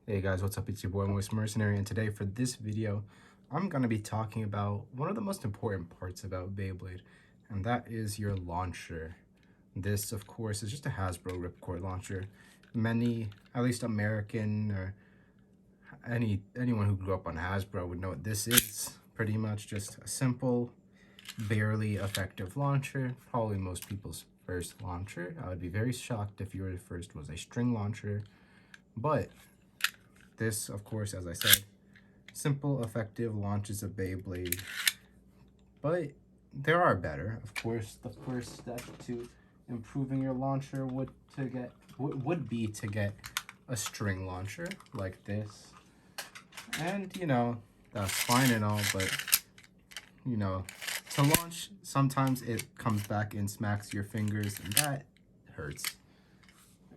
Hey guys, what's up? It's your boy Mercenary, and today for this video, I'm going to be talking about one of the most important parts about Beyblade, and that is your launcher. This, of course, is just a Hasbro ripcord launcher. Many, at least American or anyone who grew up on Hasbro would know what this is. Pretty much just a simple, barely effective launcher. Probably most people's first launcher. I would be very shocked if your first was a string launcher, but this, of course, as I said, simple, effective launches a Beyblade. But there are better. Of course, the first step to improving your launcher would be to get a string launcher like this. And, that's fine and all, but, to launch, sometimes it comes back and smacks your fingers, and that hurts.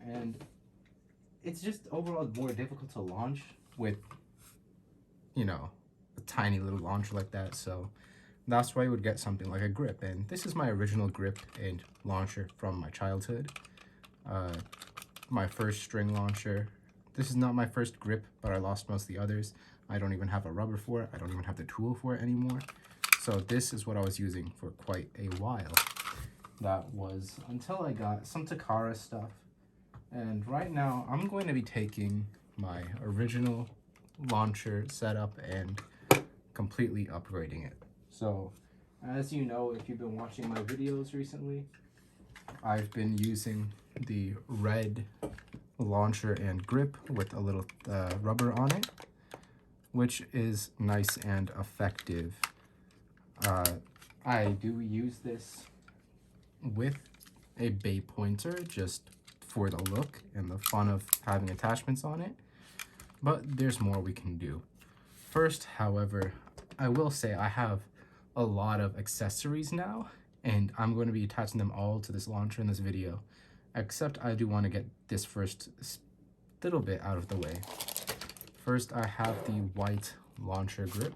And it's just overall more difficult to launch with, a tiny little launcher like that. So that's why I would get something like a grip. And this is my original grip and launcher from my childhood. My first string launcher. This is not my first grip, but I lost most of the others. I don't even have a rubber for it. I don't even have the tool for it anymore. So this is what I was using for quite a while. That was until I got some Takara stuff. And right now, I'm going to be taking my original launcher setup and completely upgrading it. So, as you know, if you've been watching my videos recently, I've been using the red launcher and grip with a little rubber on it, which is nice and effective. I do use this with a bay pointer just for the look and the fun of having attachments on it, but there's more we can do. First, however, I will say I have a lot of accessories now, and I'm going to be attaching them all to this launcher in this video, except I do want to get this first little bit out of the way. First, I have the white launcher grip.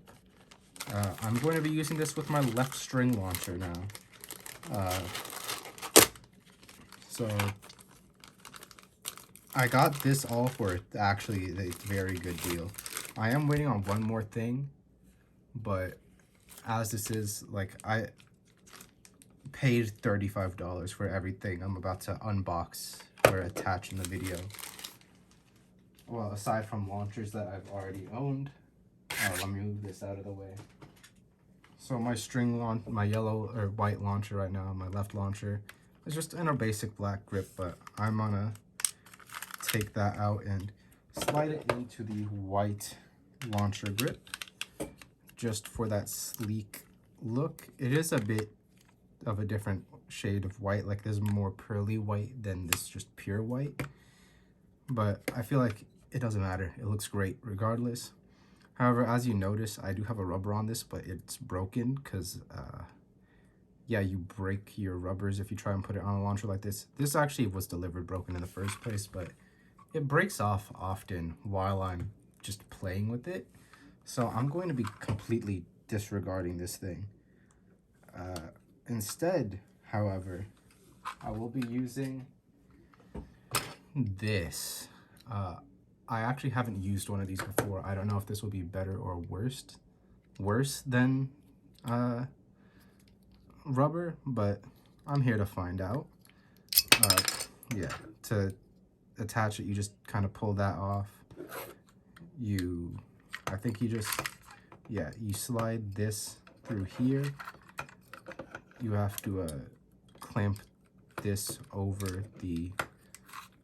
I'm going to be using this with my left string launcher now. So I got this all for actually a very good deal. I am waiting on one more thing, but as this is, like, I paid $35 for everything I'm about to unbox or attach in the video. Well, aside from launchers that I've already owned. Let me move this out of the way. So my yellow or white launcher right now, my left launcher, is just in a basic black grip, but I'm gonna take that out and slide it into the white launcher grip just for that sleek look. It is a bit of a different shade of white, like there's more pearly white than this just pure white, but I feel like it doesn't matter. It looks great regardless. However, as you notice, I do have a rubber on this, but it's broken because yeah, you break your rubbers if you try and put it on a launcher like this. This actually was delivered broken in the first place, but it breaks off often while I'm just playing with it. So I'm going to be completely disregarding this thing. Instead, however, I will be using this. I actually haven't used one of these before. I don't know if this will be better or worse than rubber, but I'm here to find out. Yeah, to attach it, you just kind of pull that off. I think you just, yeah, you slide this through here. You have to clamp this over the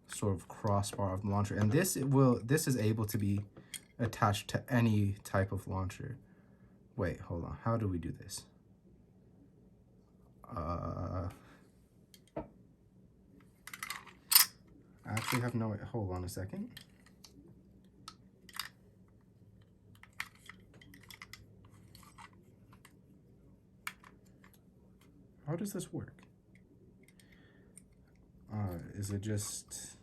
sort of crossbar of the launcher, and this is able to be attached to any type of launcher. Wait, hold on, how do we do this? I actually have no, hold on a second. How does this work? Is it just...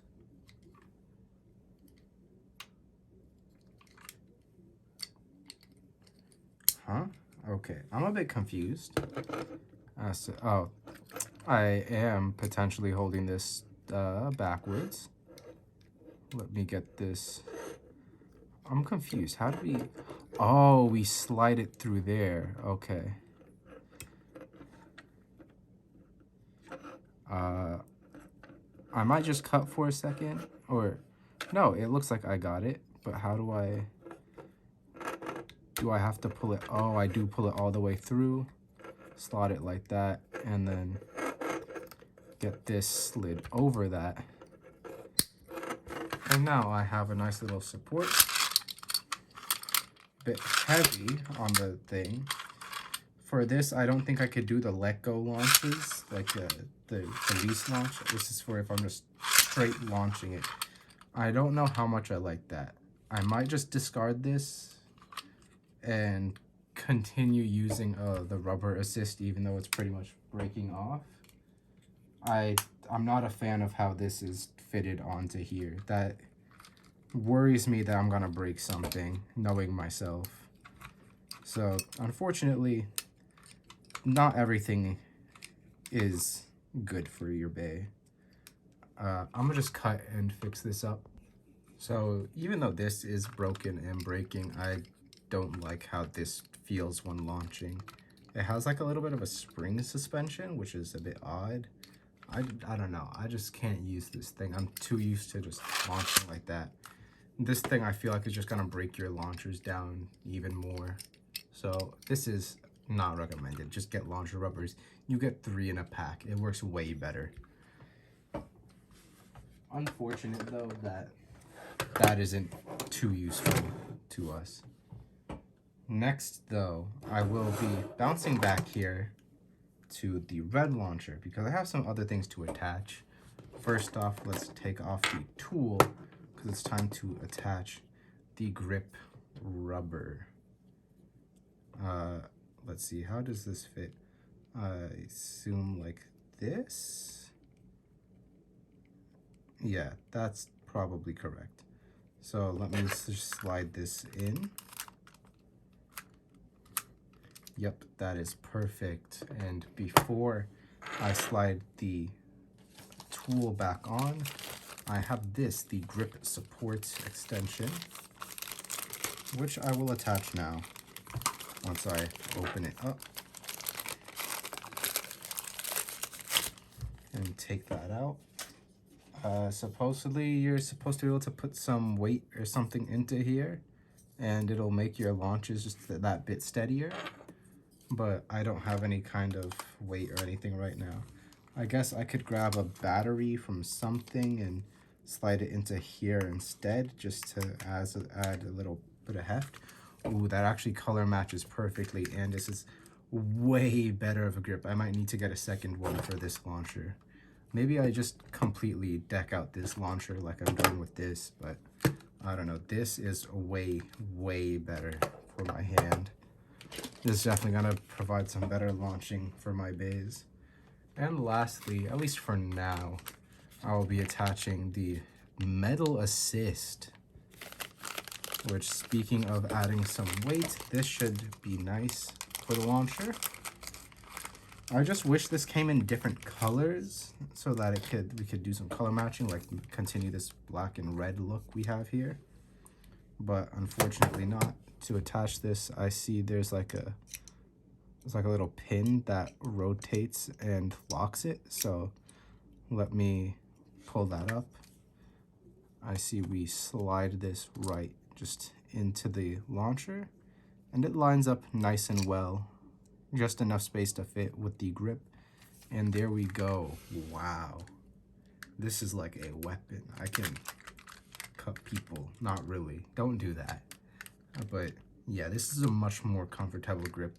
Huh? Okay, I'm a bit confused. Oh, I am potentially holding this backwards. Let me get this I'm confused. How do we... Oh, we slide it through there. Okay. I might just cut for a second. Or... No, it looks like I got it. But how do I... Do I have to pull it? Oh, I do pull it all the way through. Slot it like that. And then get this slid over that. And now I have a nice little support. Bit heavy on the thing. For this, I don't think I could do the let go launches, like the release launch. This is for if I'm just straight launching it. I don't know how much I like that. I might just discard this and continue using the rubber assist, even though it's pretty much breaking off. I'm not a fan of how this is fitted onto here. That worries me that I'm gonna break something, knowing myself. So unfortunately, not everything is good for your bay. I'm gonna just cut and fix this up. So even though this is broken and breaking, I don't like how this feels when launching. It has like a little bit of a spring suspension, which is a bit odd. I don't know. I just can't use this thing. I'm too used to just launching like that. This thing I feel like is just gonna break your launchers down even more. So this is not recommended. Just get launcher rubbers. You get 3 in a pack. It works way better. Unfortunate though that isn't too useful to us. Next though, I will be bouncing back here to the red launcher because I have some other things to attach. First off, let's take off the tool because it's time to attach the grip rubber. Let's see, how does this fit? I assume like this? Yeah, that's probably correct. So let me just slide this in. Yep, that is perfect. And before I slide the tool back on, I have this, the grip support extension, which I will attach now once I open it up. And take that out. Supposedly you're supposed to be able to put some weight or something into here and it'll make your launches just that bit steadier. But I don't have any kind of weight or anything right now. I guess I could grab a battery from something and slide it into here instead, just to add a little bit of heft. Ooh, that actually color matches perfectly, and this is way better of a grip. I might need to get a second one for this launcher. Maybe I just completely deck out this launcher like I'm doing with this, but I don't know. This is way, way better for my hand. This is definitely gonna provide some better launching for my bays. And lastly, at least for now, I will be attaching the metal assist, which, speaking of adding some weight, this should be nice for the launcher. I just wish this came in different colors so that we could do some color matching, like continue this black and red look we have here. But unfortunately not. To attach this, I see there's like a little pin that rotates and locks it. So let me pull that up. I see we slide this right just into the launcher and it lines up nice and well. Just enough space to fit with the grip. And there we go. Wow. This is like a weapon. I can cut people. Not really. Don't do that. But yeah, this is a much more comfortable grip.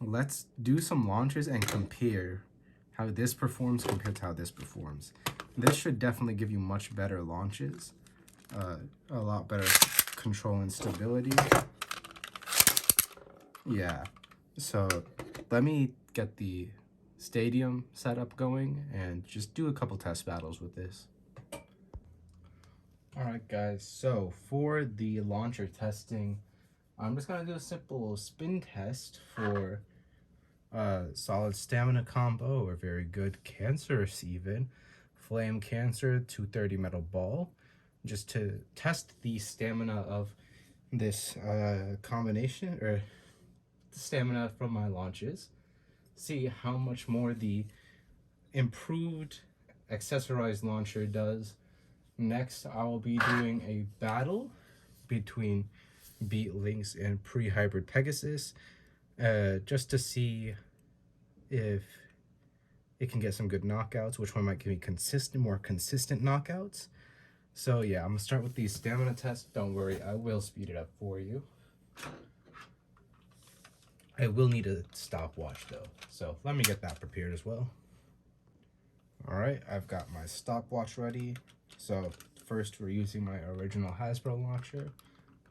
Let's do some launches and compare how this performs compared to how this performs. This should definitely give you much better launches. A lot better control and stability. Yeah. So let me get the stadium setup going and just do a couple test battles with this. All right, guys. So for the launcher testing, I'm just gonna do a simple spin test for solid stamina combo or very good cancerous even flame cancer 230 metal ball, just to test the stamina of this combination or stamina from my launches. See how much more the improved accessorized launcher does. Next, I will be doing a battle between Beat Lynx and Pre-Hybrid Pegasus, just to see if it can get some good knockouts, which one might give me more consistent knockouts. So yeah, I'm gonna start with the stamina test. Don't worry, I will speed it up for you. I will need a stopwatch though, so let me get that prepared as well. All right, I've got my stopwatch ready. So first we're using my original Hasbro launcher.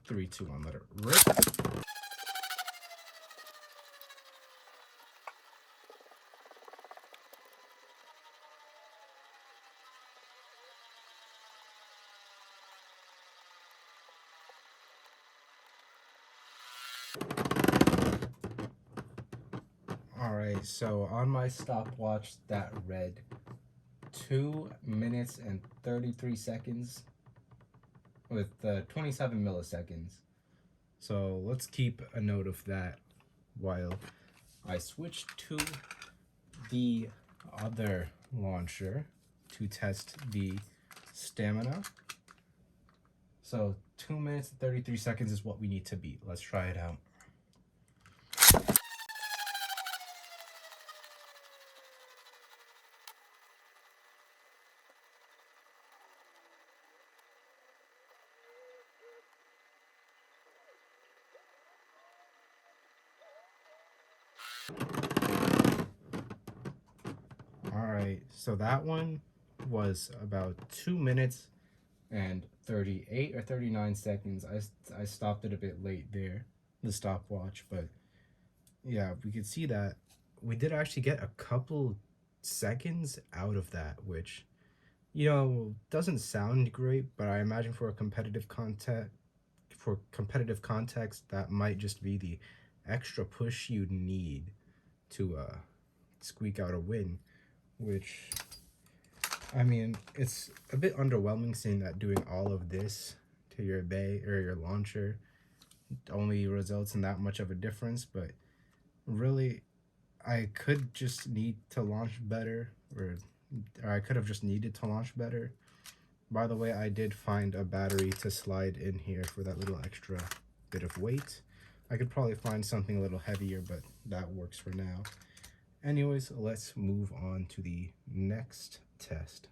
3, 2, 1, let it rip. Alright, so on my stopwatch that read 2 minutes and 33 seconds with 27 milliseconds. So let's keep a note of that while I switch to the other launcher to test the stamina. So 2 minutes and 33 seconds is what we need to beat. Let's try it out. Alright, so that one was about 2 minutes and 38 or 39 seconds. I stopped it a bit late there, the stopwatch, but yeah, we could see that we did actually get a couple seconds out of that, which, you know, doesn't sound great, but I imagine for competitive context, that might just be the extra push you need to squeak out a win, which, I mean, it's a bit underwhelming seeing that doing all of this to your bay or your launcher only results in that much of a difference. But really, I could just need to launch better, or I could have just needed to launch better. By the way, I did find a battery to slide in here for that little extra bit of weight. I could probably find something a little heavier, but that works for now. Anyways, let's move on to the next test.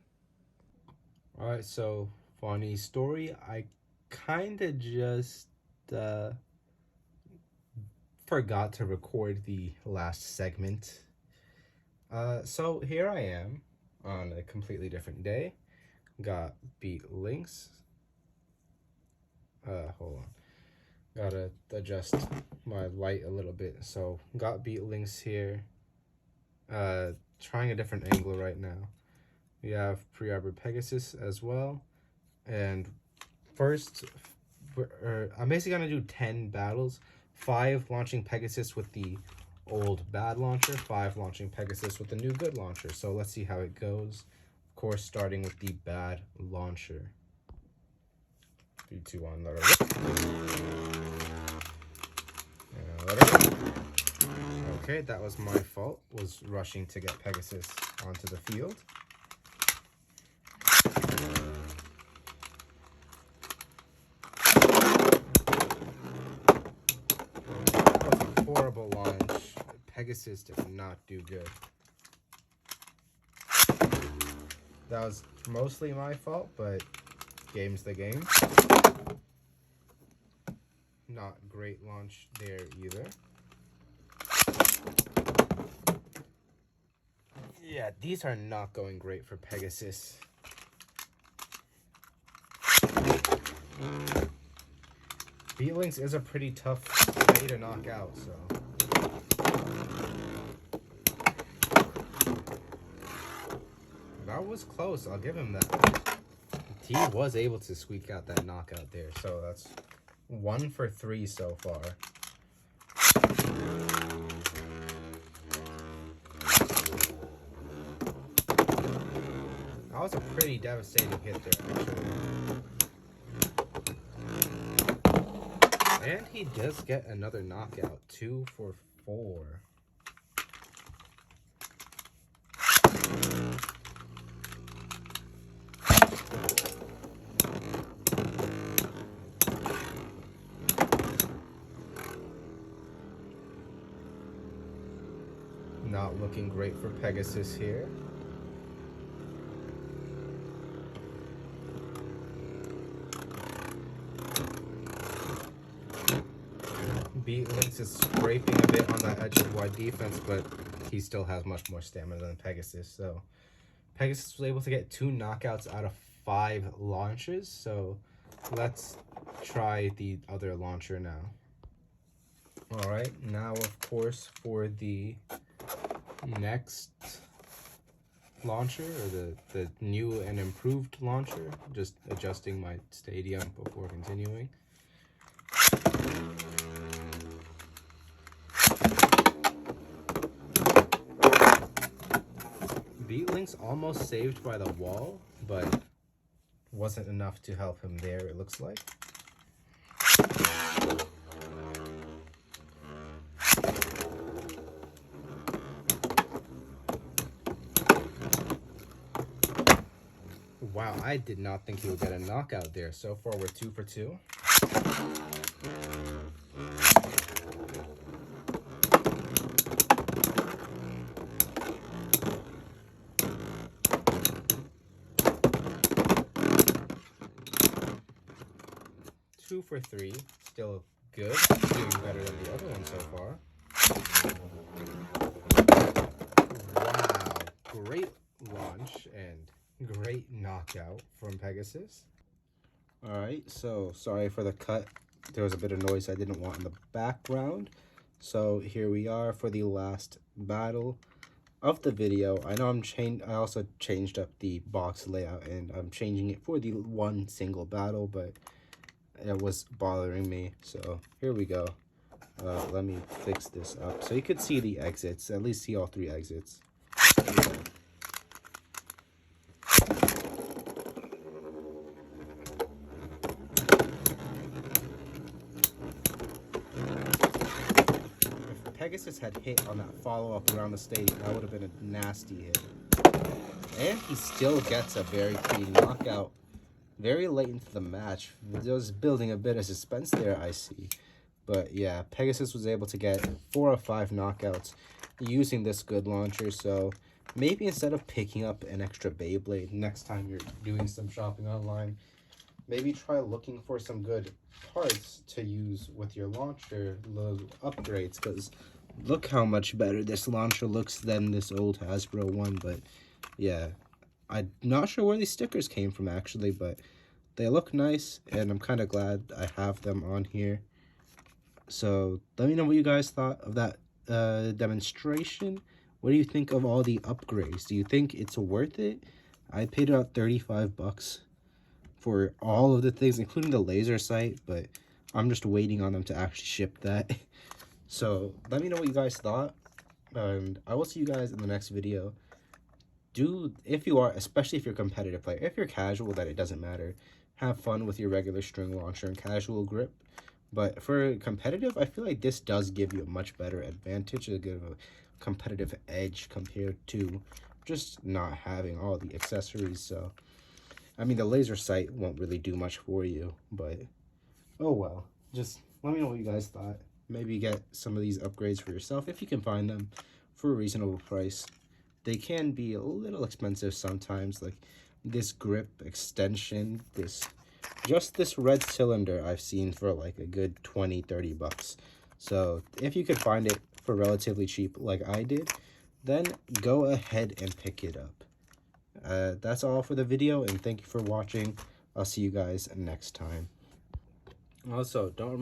Alright, so funny story, I kinda just forgot to record the last segment. So here I am on a completely different day. Got Beat Lynx. Hold on. Gotta adjust my light a little bit. So got Beat Lynx here. Trying a different angle right now. We have Pre-Hybrid Pegasus as well. And first, I'm basically gonna do 10 battles. 5 launching Pegasus with the old bad launcher, 5 launching Pegasus with the new good launcher. So let's see how it goes. Of course, starting with the bad launcher. 3, 2, 1, let it rip. And let it rip. Okay, that was my fault. Was rushing to get Pegasus onto the field. That was a horrible launch. Pegasus did not do good. That was mostly my fault, but game's the game. Not great launch there either. Yeah, these are not going great for Pegasus. Beat Lynx is a pretty tough way to knock out, so. That was close, I'll give him that. He was able to squeak out that knockout there, so that's 1 for 3 so far. That was a pretty devastating hit there, actually. And he does get another knockout. 2 for 4. Not looking great for Pegasus here. Beatlings is scraping a bit on that edge of wide defense, but he still has much more stamina than Pegasus. So Pegasus was able to get 2 knockouts out of 5 launches. So let's try the other launcher now. All right, now of course for the next launcher, or the new and improved launcher. Just adjusting my stadium before continuing. Beatlings almost saved by the wall, but wasn't enough to help him there, it looks like. Wow, I did not think he would get a knockout there. So far, we're 2 for 2. Two for 3, still good, doing better than the other one so far. Wow, great launch and great knockout from Pegasus. All right, so sorry for the cut. There was a bit of noise I didn't want in the background. So here we are for the last battle of the video. I know I also changed up the box layout, and I'm changing it for the one single battle, but it was bothering me. So here we go. Let me fix this up so you could see the exits, at least see all 3 exits. If Pegasus had hit on that follow-up around the stadium, that would have been a nasty hit. And he still gets a very pretty knockout very late into the match. Just building a bit of suspense there, I see. But yeah, Pegasus was able to get 4 of 5 knockouts using this good launcher. So maybe instead of picking up an extra Beyblade next time you're doing some shopping online, maybe try looking for some good parts to use with your launcher, little upgrades, because look how much better this launcher looks than this old Hasbro one. But yeah, I'm not sure where these stickers came from actually, but they look nice, and I'm kind of glad I have them on here. So let me know what you guys thought of that demonstration. What do you think of all the upgrades? Do you think it's worth it? I paid about 35 bucks for all of the things, including the laser sight, but I'm just waiting on them to actually ship that. So let me know what you guys thought, and I will see you guys in the next video. If you are, especially if you're a competitive player, if you're casual, then it doesn't matter. Have fun with your regular string launcher and casual grip. But for competitive, I feel like this does give you a much better advantage, a good competitive edge compared to just not having all the accessories. So, I mean, the laser sight won't really do much for you, but oh well. Just let me know what you guys thought. Maybe get some of these upgrades for yourself if you can find them for a reasonable price. They can be a little expensive sometimes, like this grip extension, just this red cylinder I've seen for like a good 20-30 bucks. So if you could find it for relatively cheap like I did, then go ahead and pick it up. That's all for the video, and thank you for watching. I'll see you guys next time. Also, don't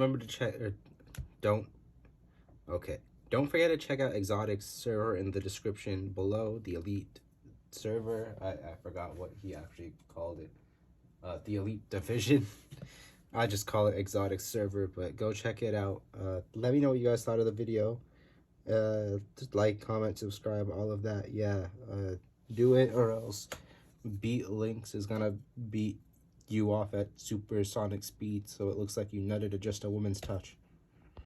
forget to check out Exotic's server in the description below, the Elite server. I forgot what he actually called it. The Elite Division. I just call it Exotic server, but go check it out. Let me know what you guys thought of the video. Just like, comment, subscribe, all of that. Yeah, do it, or else Beat Links is gonna beat you off at supersonic speed, so it looks like you nutted at just a woman's touch.